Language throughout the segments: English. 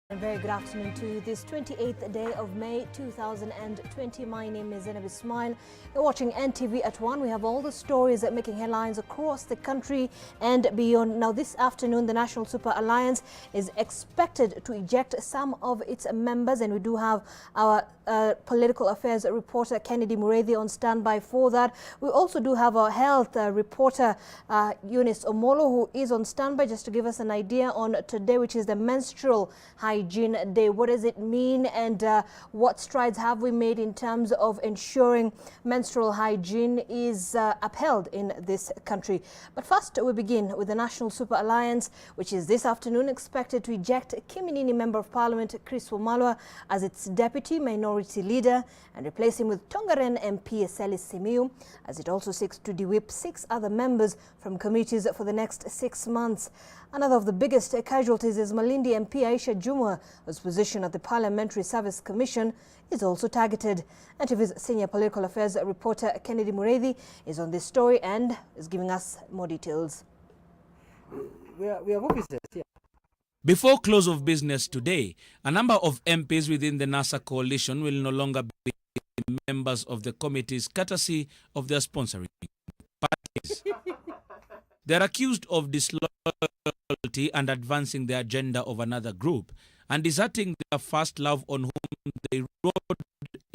A very good afternoon to this 28th day of May 2020. My name is Zainab Ismail. You're watching NTV at 1. We have all the stories that are making headlines across the country and beyond. Now, this afternoon, the National Super Alliance is expected to eject some of its members, and we do have our political affairs reporter Kennedy Mureithi on standby for that. We also do have our health reporter Eunice Omolo, who is on standby just to give us an idea on today, which is the Menstrual Hygiene Day. What does it mean, and what strides have we made in terms of ensuring menstrual hygiene is upheld in this country? But first, we begin with the National Super Alliance, which is this afternoon expected to eject Kiminini Member of Parliament Chris Wamalwa as its deputy minority leader and replace him with Tongaren MP Eseli Simiyu, as it also seeks to de-whip 6 other members from committees for the next 6 months. Another of the biggest casualties is Malindi MP Aisha Jumwa, whose position at the Parliamentary Service Commission is also targeted. NTV's senior political affairs reporter Kennedy Mureithi is on this story and is giving us more details. We have officers here. Before close of business today, a number of MPs within the NASA coalition will no longer be members of the committees courtesy of their sponsoring parties. They're accused of disloyalty and advancing the agenda of another group and deserting their first love on whom they rode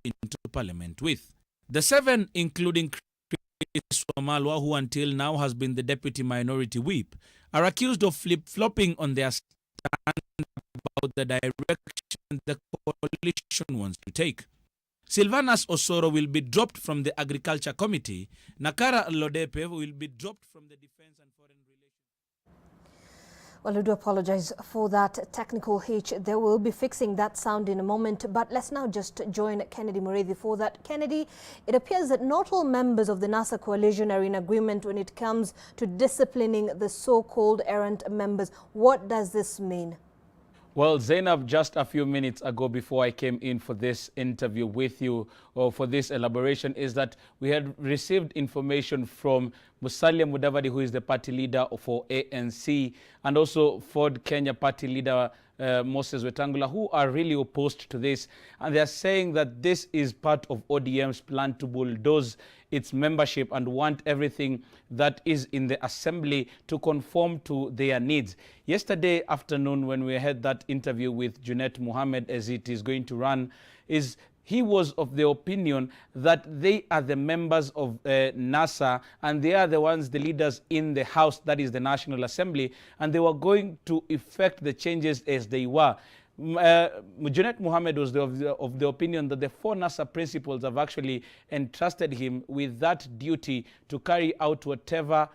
into parliament with. The 7, including Chris Wamalwa, who until now has been the deputy minority whip, are accused of flip-flopping on their stand about the direction the coalition wants to take. Sylvanus Osoro will be dropped from the Agriculture Committee. Nakara Lodepe will be dropped from the Defense and Foreign Relations. Well, I do apologize for that technical hitch. They will be fixing that sound in a moment, but let's now just join Kennedy Mureithi for that. Kennedy, it appears that not all members of the NASA coalition are in agreement when it comes to disciplining the so-called errant members. What does this mean? Well, Zainab, just a few minutes ago before I came in for this interview with you, or for this elaboration, is that we had received information from Musalia Mudavadi, who is the party leader for ANC, and also Ford Kenya party leader Moses Wetangula, who are really opposed to this. And they are saying that this is part of ODM's plan to bulldoze its membership and want everything that is in the assembly to conform to their needs. Yesterday afternoon, when we had that interview with Junet Mohammed, as it is going to run, he was of the opinion that they are the members of NASA and they are the ones, the leaders in the House, that is the National Assembly, and they were going to effect the changes as they were. Junet Mohammed was of the opinion that the 4 NASA principals have actually entrusted him with that duty to carry out whatever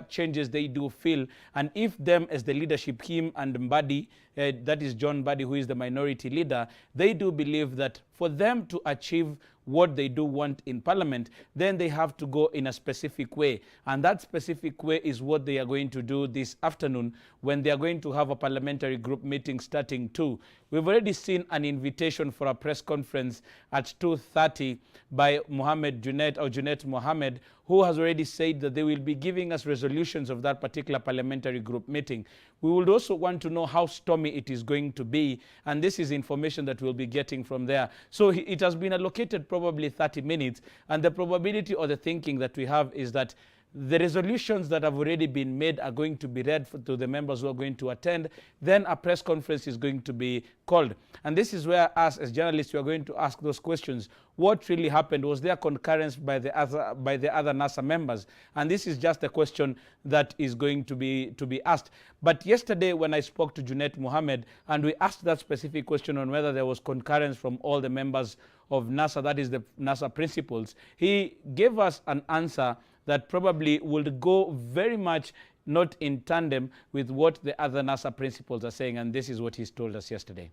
changes they do feel, and if them as the leadership, him and Mbadi, that is John Mbadi, who is the minority leader, they do believe that for them to achieve what they do want in Parliament, then they have to go in a specific way. And that specific way is what they are going to do this afternoon when they are going to have a parliamentary group meeting starting 2. We've already seen an invitation for a press conference at 2:30 by Junet Mohammed, who has already said that they will be giving us resolutions of that particular parliamentary group meeting. We would also want to know how stormy it is going to be, and this is information that we'll be getting from there. So it has been allocated probably 30 minutes, and the probability or the thinking that we have is that the resolutions that have already been made are going to be read to the members who are going to attend. Then a press conference is going to be called. And this is where us as journalists, we are going to ask those questions. What really happened? Was there concurrence by the other NASA members? And this is just a question that is going to be asked. But yesterday when I spoke to Junet Mohammed and we asked that specific question on whether there was concurrence from all the members of NASA, that is the NASA principals, he gave us an answer that probably would go very much not in tandem with what the other NASA principals are saying, and this is what he's told us yesterday.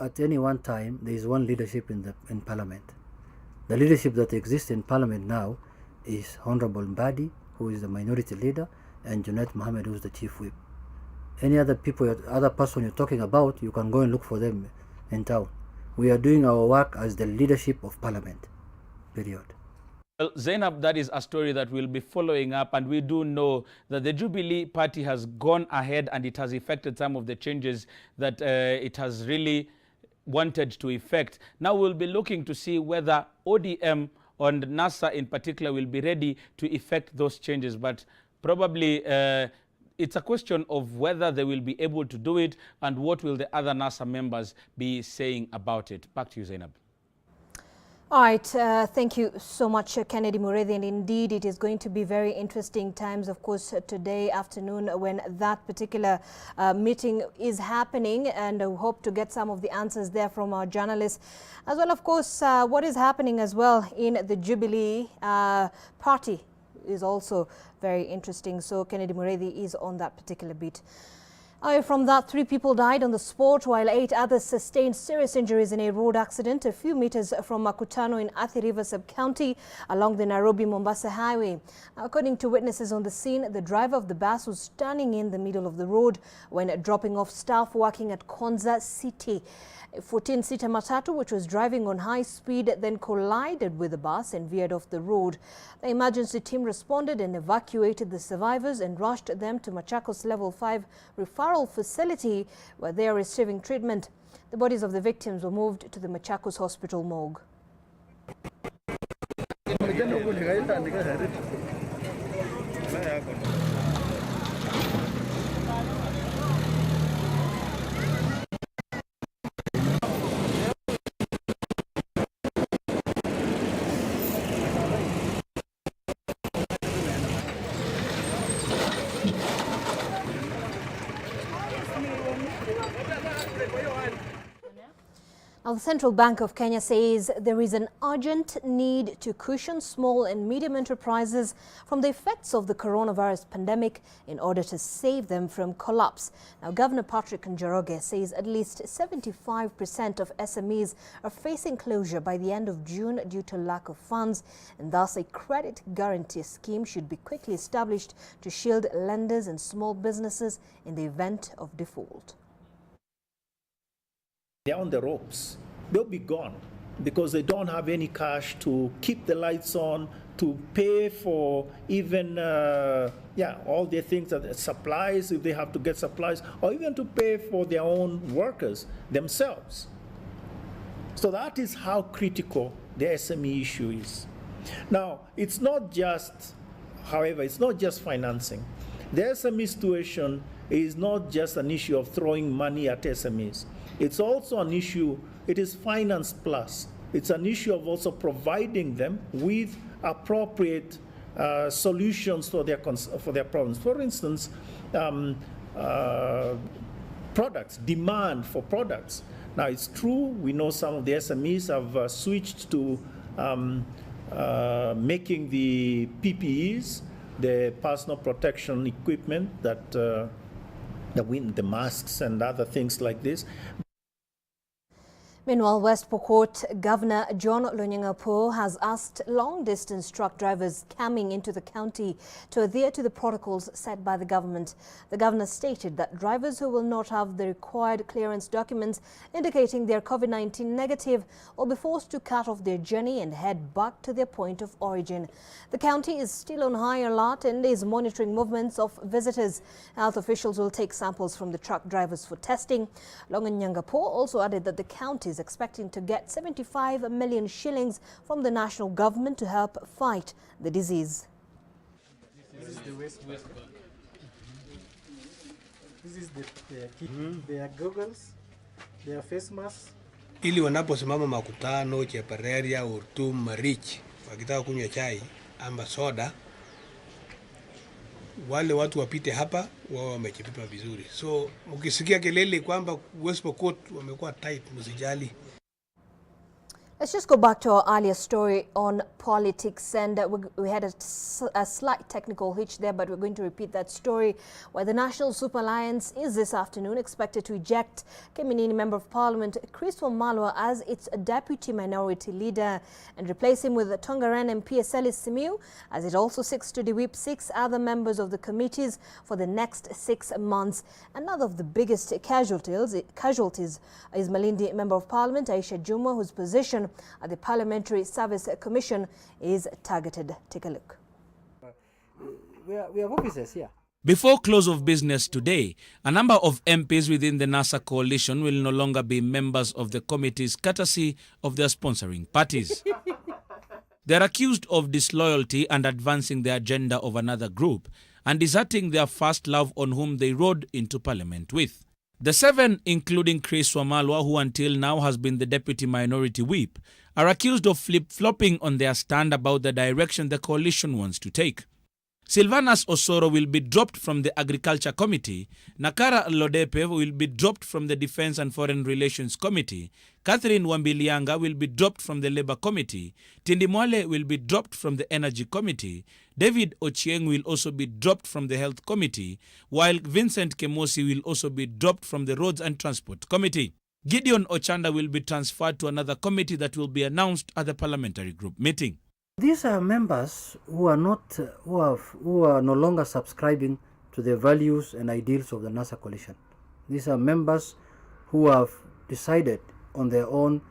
At any one time, there is one leadership in Parliament. The leadership that exists in Parliament now is Honorable Mbadi, who is the minority leader, and Junet Mohammed, who is the chief whip. Any other person you're talking about, you can go and look for them in town. We are doing our work as the leadership of Parliament, period. Well, Zainab, that is a story that we'll be following up, and we do know that the Jubilee Party has gone ahead and it has effected some of the changes that it has really wanted to effect. Now we'll be looking to see whether ODM and NASA in particular will be ready to effect those changes, but probably it's a question of whether they will be able to do it and what will the other NASA members be saying about it. Back to you, Zainab. All right, thank you so much, Kennedy Mureithi. And indeed, it is going to be very interesting times, of course, today afternoon when that particular meeting is happening. And we hope to get some of the answers there from our journalists. As well, of course, what is happening as well in the Jubilee Party is also very interesting. So Kennedy Mureithi is on that particular beat. From that, 3 people died on the spot while 8 others sustained serious injuries in a road accident a few meters from Makutano in Athi River Sub-County along the Nairobi-Mombasa Highway. Now, according to witnesses on the scene, the driver of the bus was standing in the middle of the road when dropping off staff working at Konza City. A 14-seater matatu, which was driving on high speed, then collided with the bus and veered off the road. The emergency team responded and evacuated the survivors and rushed them to Machakos Level 5 referral facility where they are receiving treatment. The bodies of the victims were moved to the Machakos Hospital morgue. Now, the Central Bank of Kenya says there is an urgent need to cushion small and medium enterprises from the effects of the coronavirus pandemic in order to save them from collapse. Now, Governor Patrick Njoroge says at least 75% of SMEs are facing closure by the end of June due to lack of funds, and thus a credit guarantee scheme should be quickly established to shield lenders and small businesses in the event of default. They're on the ropes. They'll be gone because they don't have any cash to keep the lights on, to pay for even, all their things, supplies, if they have to get supplies, or even to pay for their own workers themselves. So that is how critical the SME issue is. Now, it's not just, however, it's not just financing. The SME situation is not just an issue of throwing money at SMEs. It's also an issue, it is finance plus. It's an issue of also providing them with appropriate solutions for their problems. For instance, products, demand for products. Now, it's true, we know some of the SMEs have switched to making the PPEs, the personal protection equipment that the masks and other things like this. Meanwhile, West Pokot Governor John Lonyangapuo has asked long-distance truck drivers coming into the county to adhere to the protocols set by the government. The governor stated that drivers who will not have the required clearance documents indicating they are COVID-19 negative will be forced to cut off their journey and head back to their point of origin. The county is still on high alert and is monitoring movements of visitors. Health officials will take samples from the truck drivers for testing. Lonyangapuo also added that the county is expecting to get 75 million shillings from the national government to help fight the disease. This is the waste bag. This is their kit. Their goggles, their face masks. Ili wanaposimama makutano, Chepareria, Urtum, Marich, wakitaka kunywa chai ama soda, wale watu wapite hapa wao wamejipipa vizuri. So ukisikia kelele kwamba West Pokot wamekuwa tight, msijali. Let's just go back to our earlier story on politics, and we had a slight technical hitch there, but we're going to repeat that story where the National Super Alliance is this afternoon expected to eject Kiminini Member of Parliament Chris Wamalwa as its deputy minority leader and replace him with Tongaren MP Eselis Simiu, as it also seeks to de-whip 6 other members of the committees for the next 6 months. Another of the biggest casualties is Malindi Member of Parliament Aisha Juma, whose position at the Parliamentary Service Commission is targeted. Take a look. We have officers here. Before close of business today, a number of MPs within the NASA coalition will no longer be members of the committees courtesy of their sponsoring parties. They are accused of disloyalty and advancing the agenda of another group and deserting their first love on whom they rode into Parliament with. The 7, including Chris Wamalwa, who until now has been the Deputy Minority Whip, are accused of flip-flopping on their stand about the direction the coalition wants to take. Silvanus Osoro will be dropped from the Agriculture Committee, Nakara Lodepe will be dropped from the Defense and Foreign Relations Committee, Catherine Wambilianga will be dropped from the Labour Committee, Tindimwale will be dropped from the Energy Committee, David Ochieng will also be dropped from the Health Committee, while Vincent Kemosi will also be dropped from the Roads and Transport Committee. Gideon Ochanda will be transferred to another committee that will be announced at the parliamentary group meeting. These are members who are no longer subscribing to the values and ideals of the NASA coalition. These are members who have decided on their own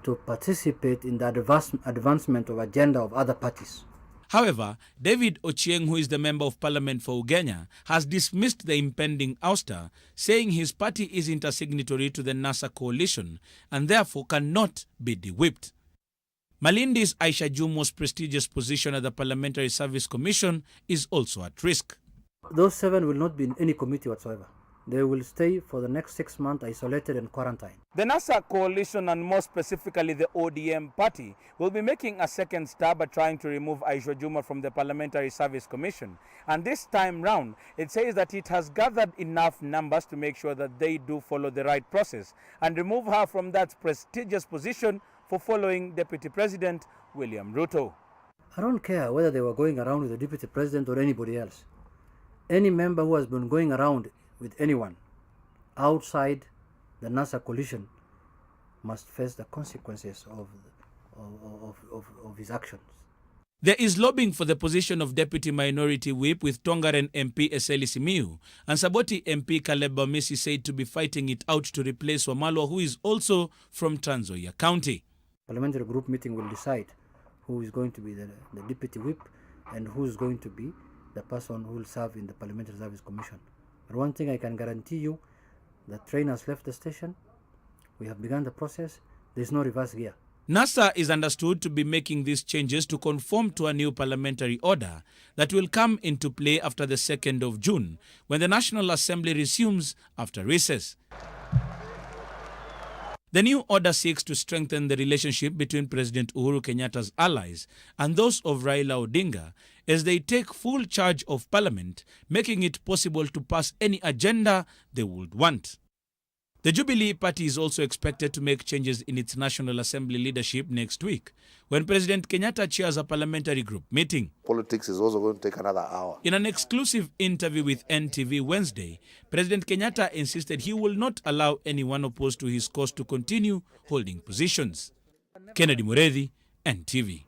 to participate in the advancement of agenda of other parties. However, David Ochieng, who is the Member of Parliament for Ugenya, has dismissed the impending ouster, saying his party isn't a signatory to the NASA coalition and therefore cannot be de-whipped. Malindi's Aisha Jumo's prestigious position at the Parliamentary Service Commission is also at risk. Those 7 will not be in any committee whatsoever. They will stay for the next 6 months isolated and quarantined. The NASA coalition, and more specifically the ODM party, will be making a second stab at trying to remove Aisha Juma from the Parliamentary Service Commission. And this time round, it says that it has gathered enough numbers to make sure that they do follow the right process and remove her from that prestigious position for following Deputy President William Ruto. I don't care whether they were going around with the Deputy President or anybody else. Any member who has been going around with anyone outside the NASA coalition must face the consequences of his actions. There is lobbying for the position of Deputy Minority Whip, with Tongaren MP Eseli Simiu and Saboti MP Caleb Bamisi said to be fighting it out to replace Wamalwa, who is also from Trans Nzoia County. Parliamentary group meeting will decide who is going to be the Deputy Whip and who is going to be the person who will serve in the Parliamentary Service Commission. But one thing I can guarantee you, the train has left the station. We have begun the process. There is no reverse gear. NASA is understood to be making these changes to conform to a new parliamentary order that will come into play after the 2nd of June, when the National Assembly resumes after recess. The new order seeks to strengthen the relationship between President Uhuru Kenyatta's allies and those of Raila Odinga as they take full charge of Parliament, making it possible to pass any agenda they would want. The Jubilee Party is also expected to make changes in its National Assembly leadership next week, when President Kenyatta chairs a parliamentary group meeting. Politics is also going to take another hour. In an exclusive interview with NTV Wednesday, President Kenyatta insisted he will not allow anyone opposed to his cause to continue holding positions. Kennedy Muredi, NTV.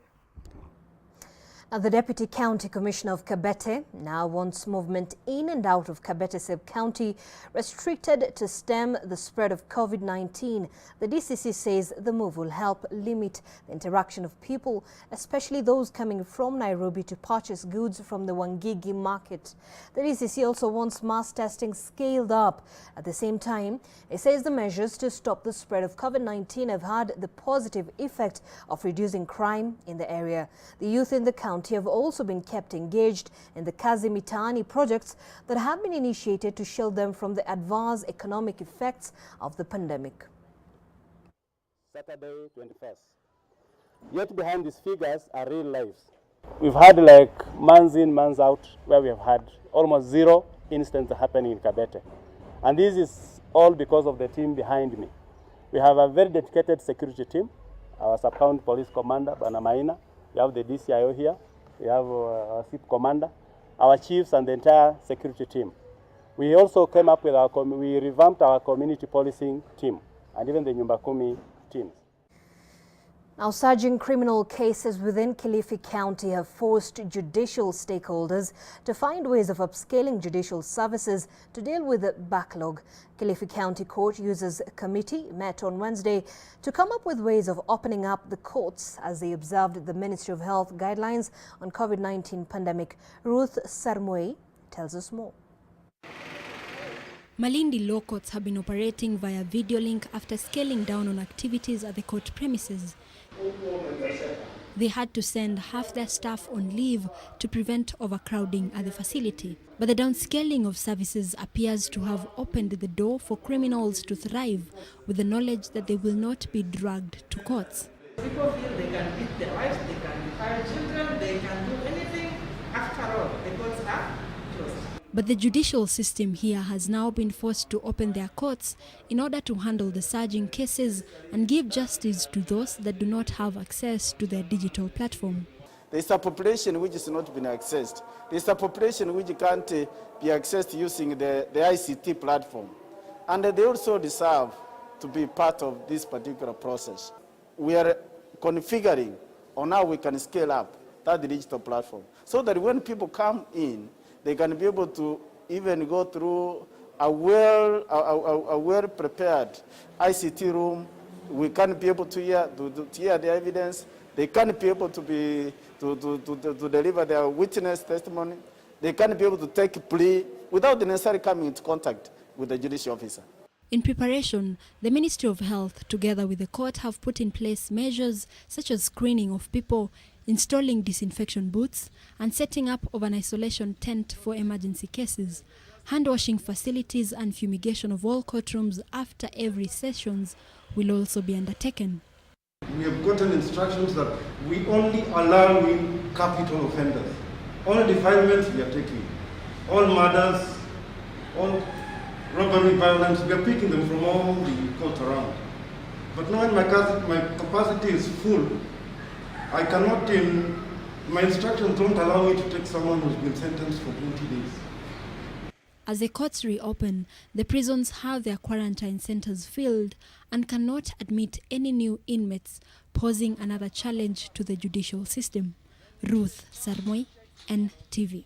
Now, the Deputy County Commissioner of Kabete now wants movement in and out of Kabete sub-county restricted to stem the spread of COVID-19. The DCC says the move will help limit the interaction of people, especially those coming from Nairobi to purchase goods from the Wangigi market. The DCC also wants mass testing scaled up. At the same time, it says the measures to stop the spread of COVID-19 have had the positive effect of reducing crime in the area. The youth in the county have also been kept engaged in the Kazi Mitaani projects that have been initiated to shield them from the adverse economic effects of the pandemic. Saturday 21st. Yet behind these figures are real lives. We've had like months in, months out, where we have had almost 0 incidents happening in Kabete. And this is all because of the team behind me. We have a very dedicated security team, our sub-county police commander, Bana Maina. We have the DCIO here. We have our SIP commander, our chiefs, and the entire security team. We also came up with we revamped our community policing team and even the Nyumba Kumi teams. Now, surging criminal cases within Kilifi County have forced judicial stakeholders to find ways of upscaling judicial services to deal with the backlog. Kilifi County Court Users Committee met on Wednesday to come up with ways of opening up the courts as they observed the Ministry of Health guidelines on COVID-19 pandemic. Ruth Sarmoi tells us more. Malindi law courts have been operating via video link after scaling down on activities at the court premises. They had to send half their staff on leave to prevent overcrowding at the facility. But the downscaling of services appears to have opened the door for criminals to thrive with the knowledge that they will not be dragged to courts. People feel they can beat their wives, they can defile children, they can do anything. After all, the courts are closed. But the judicial system here has now been forced to open their courts in order to handle the surging cases and give justice to those that do not have access to their digital platform. There's a population which is not being accessed. There's a population which can't be accessed using the ICT platform. And they also deserve to be part of this particular process. We are configuring on how we can scale up that digital platform so that when people come in, they can be able to even go through a well-prepared ICT room. We can be able to hear the evidence. They can be able to deliver their witness testimony. They can be able to take a plea without necessarily coming into contact with the judicial officer. In preparation, the Ministry of Health, together with the court, have put in place measures such as screening of people, installing disinfection booths, and setting up of an isolation tent for emergency cases. Hand-washing facilities and fumigation of all courtrooms after every sessions will also be undertaken. We have gotten instructions that we only allow capital offenders. All defilements we are taking. All murders, all robbery, violence, we are picking them from all the courts around. But now when my capacity is full, I cannot, my instructions don't allow me to take someone who's been sentenced for 20 days. As the courts reopen, the prisons have their quarantine centers filled and cannot admit any new inmates, posing another challenge to the judicial system. Ruth Sarmoi, NTV.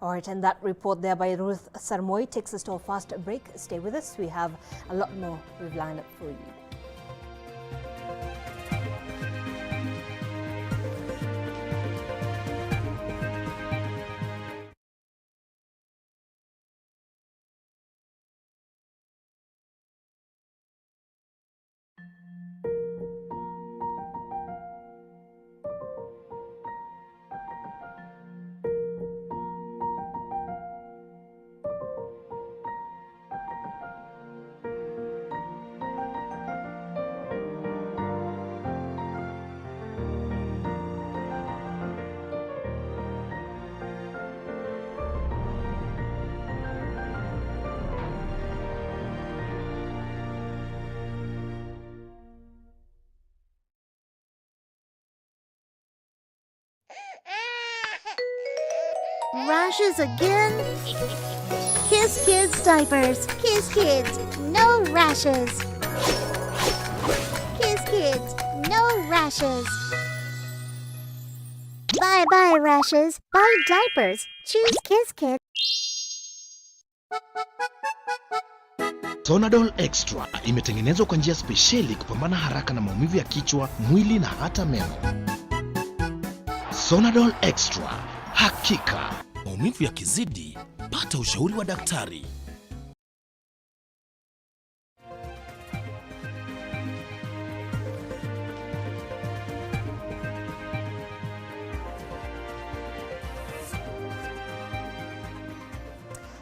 All right, and that report there by Ruth Sarmoi takes us to a fast break. Stay with us. We have a lot more we've lined up for you. Rashes again? Kiss Kids diapers. Kiss Kids, no rashes. Kiss Kids, no rashes. Bye-bye rashes. Buy diapers. Choose Kiss Kids. Sonadol Extra imetengenezwa kwa njia spesheli kupambana haraka na maumivu ya kichwa, mwili na hata meno. Sonadol Extra, hakika maumivu yakizidi, pata ushauri wa daktari.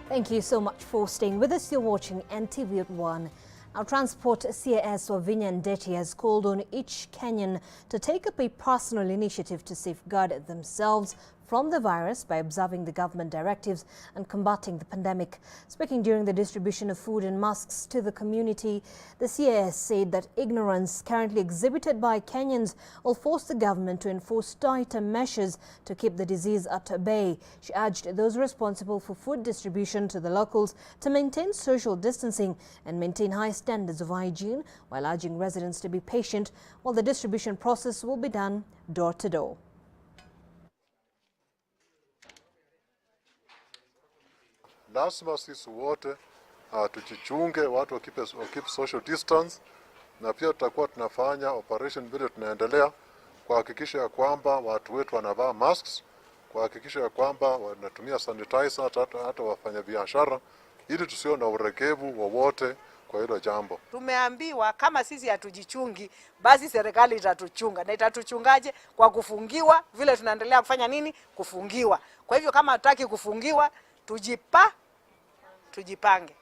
Thank you so much for staying with us. You're watching NTV at 1. Our Transport CAS Wavinya Ndeti has called on each Kenyan to take up a personal initiative to safeguard themselves from the virus by observing the government directives and combating the pandemic. Speaking during the distribution of food and masks to the community, the CAS said that ignorance currently exhibited by Kenyans will force the government to enforce tighter measures to keep the disease at bay. She urged those responsible for food distribution to the locals to maintain social distancing and maintain high standards of hygiene, while urging residents to be patient while the distribution process will be done door to door. Lazima sisi wote tujichunge, watu keep social distance, na pia tutakuwa tunafanya operation vile tunaendelea kuhakikisha ya kwamba watu wetu wanavaa masks, kuhakikisha ya kwamba wanatumia sanitizer hata wafanya biashara, ili tusio na uregevu wowote kwa hilo jambo. Tumeambiwa kama sisi hatujichungi, basi serikali itatuchunga. Na itatuchungaje? Kwa kufungiwa, vile tunaendelea kufanya nini? Kufungiwa. Kwa hivyo kama hatutaki kufungiwa, tujipange.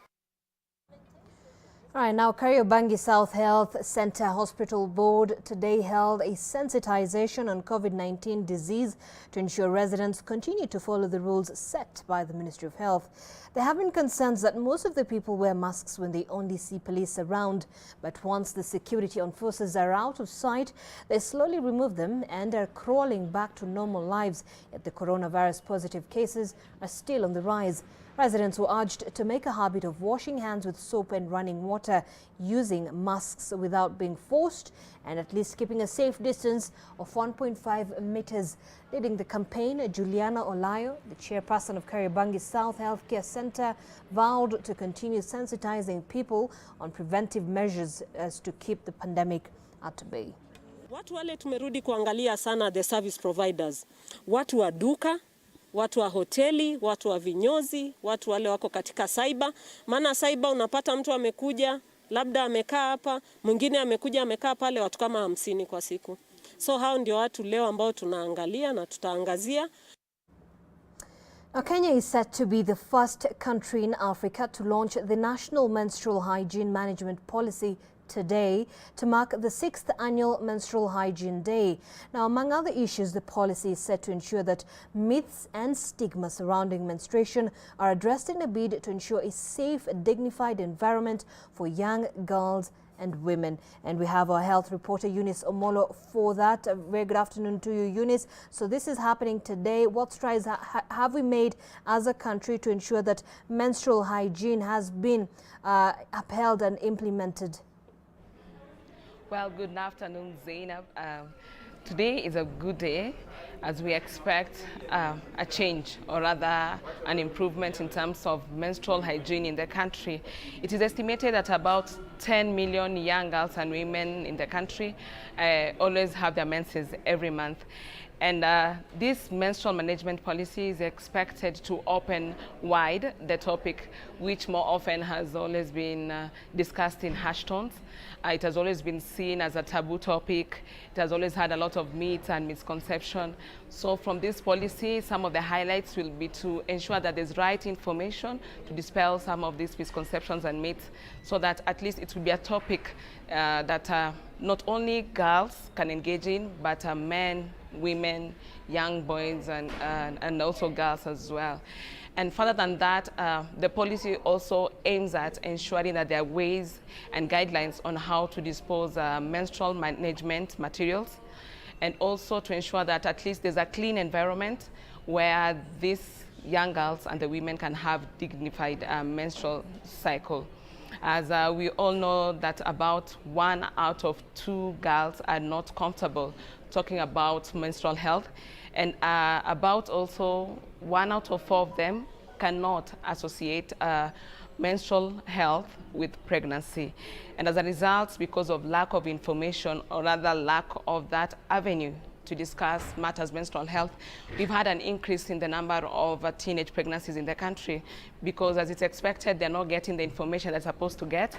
All right, now Kariobangi South Health Center Hospital Board today held a sensitization on COVID-19 disease to ensure residents continue to follow the rules set by the Ministry of Health. There have been concerns that most of the people wear masks when they only see police around, but once the security forces are out of sight, they slowly remove them and are crawling back to normal lives. Yet the coronavirus positive cases are still on the rise. Residents were urged to make a habit of washing hands with soap and running water, using masks without being forced, and at least keeping a safe distance of 1.5 meters. Leading the campaign, Juliana Olayo, the chairperson of Kariobangi South Healthcare Center, vowed to continue sensitizing people on preventive measures as to keep the pandemic at bay. Watu wale tumerudi kuangalia sana the service providers. Watu wa duka, watu wa hoteli, watu wa vinyozi, watu wale wako katika cyber. Maana cyber unapata mtu amekuja, labda amekaa hapa, mwingine amekuja amekaa pale, watu kama 50 kwa siku. So hao ndio watu leo ambao tunaangalia na tutaangazia. Now, Kenya is set to be the first country in Africa to launch the National Menstrual Hygiene Management Policy today to mark the 6th annual Menstrual Hygiene Day. Now, among other issues, the policy is set to ensure that myths and stigma surrounding menstruation are addressed in a bid to ensure a safe, dignified environment for young girls and women. And we have our health reporter Eunice Omolo for that. Very good afternoon to you, Eunice. So this is happening today. What strides have we made as a country to ensure that menstrual hygiene has been upheld and implemented? Well, good afternoon, Zainab. Today is a good day as we expect a change, or rather an improvement in terms of menstrual hygiene in the country. It is estimated that about 10 million young girls and women in the country always have their menses every month. And this menstrual management policy is expected to open wide the topic, which more often has always been discussed in hushed tones. It has always been seen as a taboo topic. It has always had a lot of myths and misconception. So from this policy, some of the highlights will be to ensure that there's right information to dispel some of these misconceptions and myths, so that at least it will be a topic that not only girls can engage in, but men, women, young boys, and also girls as well. And further than that, the policy also aims at ensuring that there are ways and guidelines on how to dispose menstrual management materials, and also to ensure that at least there's a clean environment where these young girls and the women can have dignified menstrual cycle. As we all know that about 1 out of 2 girls are not comfortable talking about menstrual health, and about also 1 out of 4 of them cannot associate menstrual health with pregnancy. And as a result, because of lack of information, or rather lack of that avenue to discuss matters menstrual health, we've had an increase in the number of teenage pregnancies in the country, because as it's expected, they're not getting the information they're supposed to get.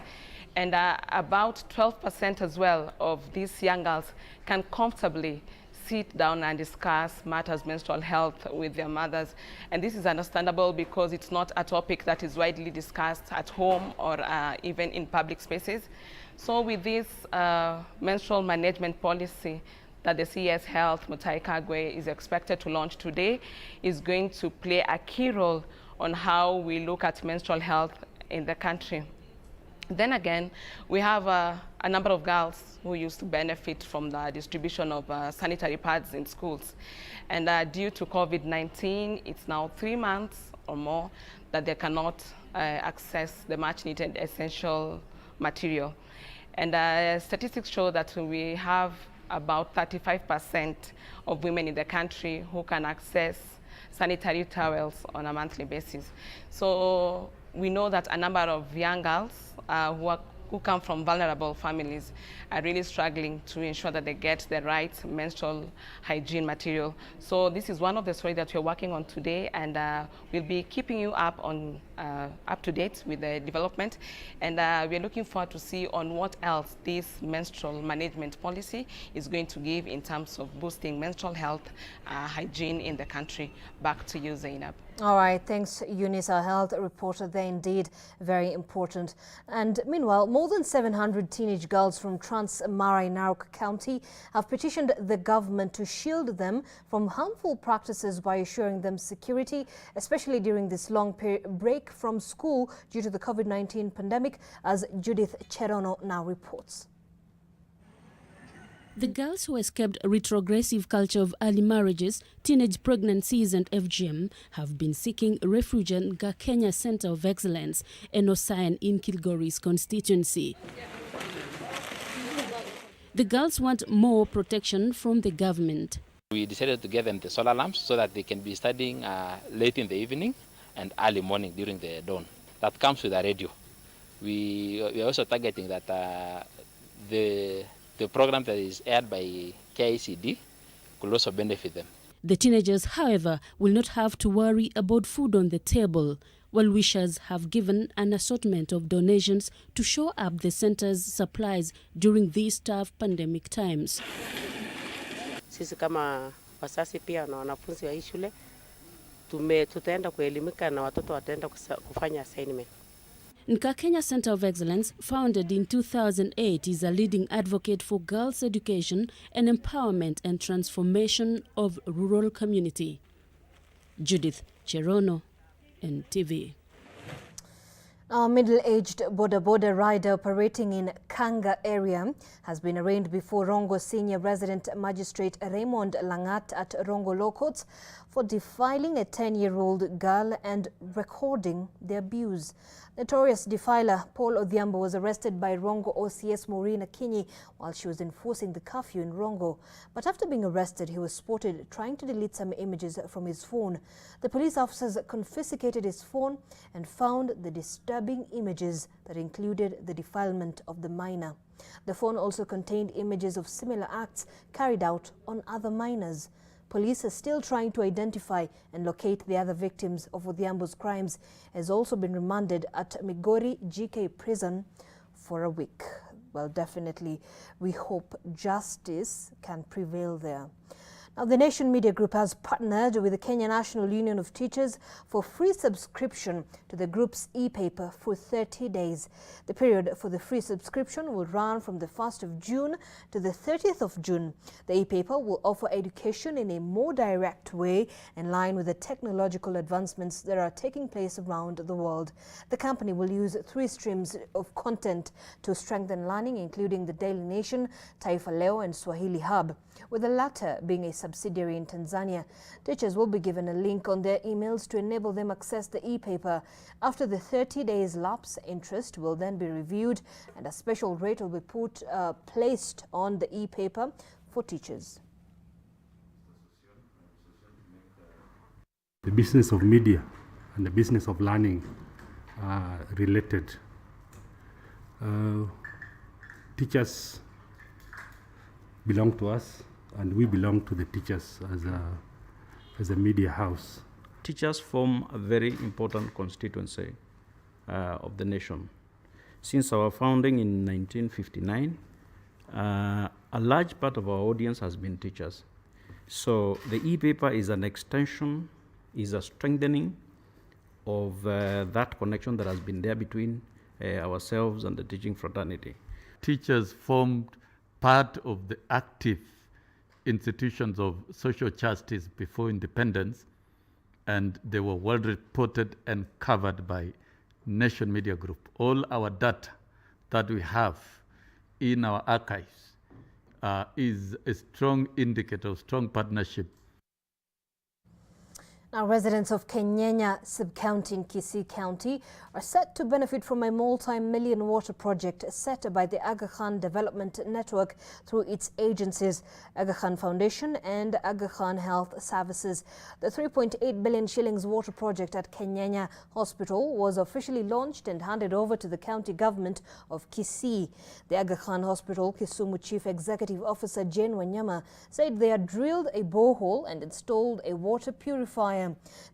And about 12% as well of these young girls can comfortably sit down and discuss matters menstrual health with their mothers. And this is understandable because it's not a topic that is widely discussed at home or even in public spaces. So with this menstrual management policy, that the CS Health Mutai Kagwe is expected to launch today is going to play a key role on how we look at menstrual health in the country. Then again, we have a number of girls who used to benefit from the distribution of sanitary pads in schools. And due to COVID-19, it's now 3 months or more that they cannot access the much needed essential material. And statistics show that we have about 35% of women in the country who can access sanitary towels on a monthly basis. So we know that a number of young girls who come from vulnerable families are really struggling to ensure that they get the right menstrual hygiene material. So this is one of the stories that we're working on today, and we'll be keeping you up to date with the development. And we're looking forward to see on what else this menstrual management policy is going to give in terms of boosting menstrual health hygiene in the country. Back to you, Zainab. All right, thanks, Eunice, our health reporter there. Indeed, very important. And meanwhile, more than 700 teenage girls from Trans-Mara in Narok County have petitioned the government to shield them from harmful practices by assuring them security, especially during this long break from school due to the COVID-19 pandemic, as Judith Cherono now reports. The girls who escaped a retrogressive culture of early marriages, teenage pregnancies and FGM have been seeking refuge in Kenya Center of Excellence, Enosayan in Kilgoris constituency. The girls want more protection from the government. We decided to give them the solar lamps so that they can be studying late in the evening and early morning during the dawn. That comes with a radio. We are also targeting that the program that is aired by KICD could also benefit them. The teenagers, however, will not have to worry about food on the table. Well-wishers have given an assortment of donations to shore up the center's supplies during these tough pandemic times. Sisi kama wasasi pia na wanafunzi wa hii shule tutaenda kuelimika na watoto wataenda kufanya assignment. Kenya Center of Excellence, founded in 2008, is a leading advocate for girls' education and empowerment and transformation of rural community. Judith Cherono, NTV. A middle-aged boda rider operating in Kanga area has been arraigned before Rongo Senior Resident Magistrate Raymond Langat at Rongo Law Courts for defiling a 10-year-old girl and recording the abuse. Notorious defiler Paul Odhiambo was arrested by Rongo OCS Maureen Akinyi while she was enforcing the curfew in Rongo. But after being arrested, he was spotted trying to delete some images from his phone. The police officers confiscated his phone and found the disturbing images that included the defilement of the minor. The phone also contained images of similar acts carried out on other minors. Police are still trying to identify and locate the other victims of Odhiambo's crimes. Has also been remanded at Migori GK prison for a week. Well, definitely, we hope justice can prevail there. Now, the Nation Media Group has partnered with the Kenya National Union of Teachers for free subscription to the group's e-paper for 30 days. The period for the free subscription will run from the 1st of June to the 30th of June. The e-paper will offer education in a more direct way in line with the technological advancements that are taking place around the world. The company will use 3 streams of content to strengthen learning, including the Daily Nation, Taifa Leo and Swahili Hub, with the latter being a subsidiary in Tanzania. Teachers will be given a link on their emails to enable them access the e-paper. After the 30 days lapse, interest will then be reviewed and a special rate will be placed on the e-paper for teachers. The business of media and the business of learning are related. Teachers belong to us, and we belong to the teachers as a media house. Teachers form a very important constituency of the nation. Since our founding in 1959, a large part of our audience has been teachers. So the e-paper is an extension, is a strengthening of that connection that has been there between ourselves and the teaching fraternity. Teachers formed part of the active institutions of social justice before independence, and they were well reported and covered by Nation Media Group. All our data that we have in our archives is a strong indicator of strong partnership. Now, residents of Kenyenya sub-county in Kisii County are set to benefit from a multi-million water project set by the Aga Khan Development Network through its agencies, Aga Khan Foundation and Aga Khan Health Services. The 3.8 billion shillings water project at Kenyenya Hospital was officially launched and handed over to the county government of Kisii. The Aga Khan Hospital Kisumu Chief Executive Officer Jane Wanyama said they had drilled a borehole and installed a water purifier.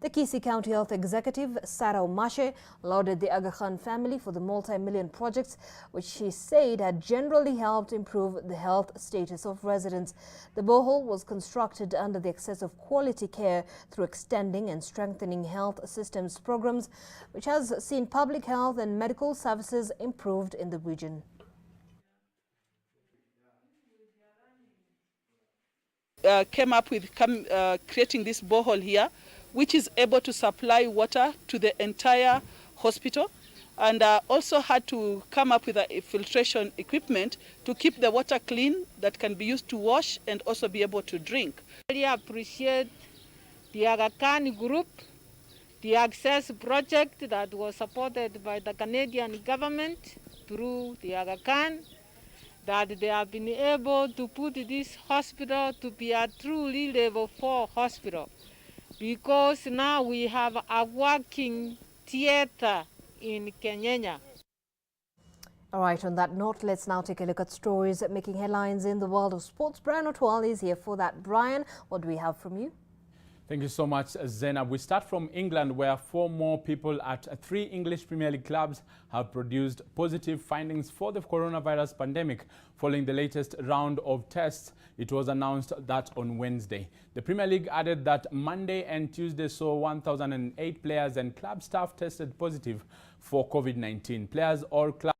The Kisii County Health Executive, Sarah Omashe, lauded the Aga Khan family for the multi-million projects, which she said had generally helped improve the health status of residents. The borehole was constructed under the Access of Quality Care through extending and strengthening health systems programs, which has seen public health and medical services improved in the region. Came up with creating this borehole here, which is able to supply water to the entire hospital, and also had to come up with a filtration equipment to keep the water clean that can be used to wash and also be able to drink. I really appreciate the Aga Khan group, the access project that was supported by the Canadian government through the Aga Khan, that they have been able to put this hospital to be a truly level 4 hospital, because now we have a working theater in Kenyenya. All right, on that note, let's now take a look at stories making headlines in the world of sports. Brian Otwal is here for that. Brian, what do we have from you? Thank you so much, Zainab. We start from England, where 4 more people at 3 English Premier League clubs have produced positive findings for the coronavirus pandemic. Following the latest round of tests, it was announced that on Wednesday. The Premier League added that Monday and Tuesday saw 1,008 players and club staff tested positive for COVID-19. Players or clubs